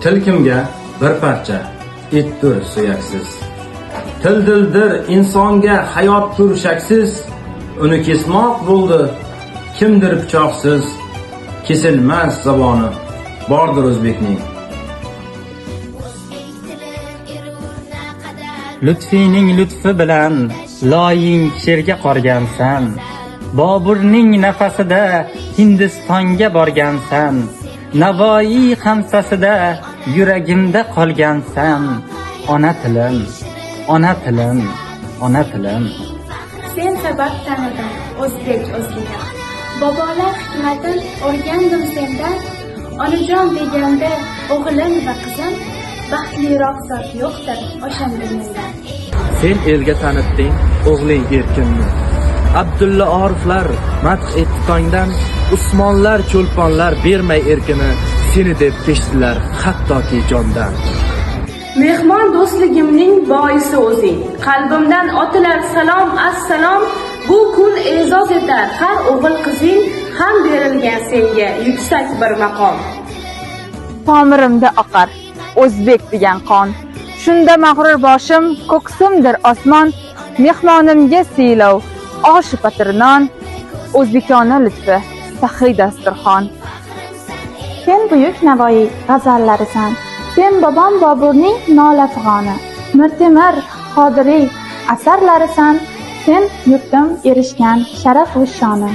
Tilkimga bir parcha etdir suyaksiz. Til dildir insonga hayotdir shaksiz. Uni kesmoq bo'ldi kimdir pichoqsiz. Kesilmas zaboni bordir o'zbekning. Lutfining lutfi bilan loying she'rga qorgansan. Boburning nafasida Hindistonga borgansan. Navoiy hamsasida yuragimda qolgansan. Ona tilim, ona tilim, ona tilim. Sen sabab tanidim o'zbek o'zligim. Bobolar hikmatin o'rgandim sendan. Onajon deganda o'g'lim va qizim, baxtliroq zot yo'qdir o'shanda mendan. Sen elga tanitding o'g'ling erkinni. Abdulla Oriflar madh etdi tongdan, Usmonlar cho'lponlar bermay erkini, seni deb kechdilar hattoki jondan. Mehmon do'stligimning boisi o'zing. Qalbimdan otilar salom assalom. Bu kun e'zoz etar har o'g'il qizing, ham berilgan senga yuksak bir maqom. Tomirimda oqar o'zbek degan qon. Shunda mag'rur boshim, ko'ksimdir osmon. Mehmonimga siylov, osh patirnon, o'zbekona lutfi, saxiy dasturxon. Sen buyuk Navoiy g'azallarisan. Sen bobom Boburning nola fig'oni. Mirtemir, Qodiriy asarlarisan. Sen yurtim erishgan sharaf va shoni.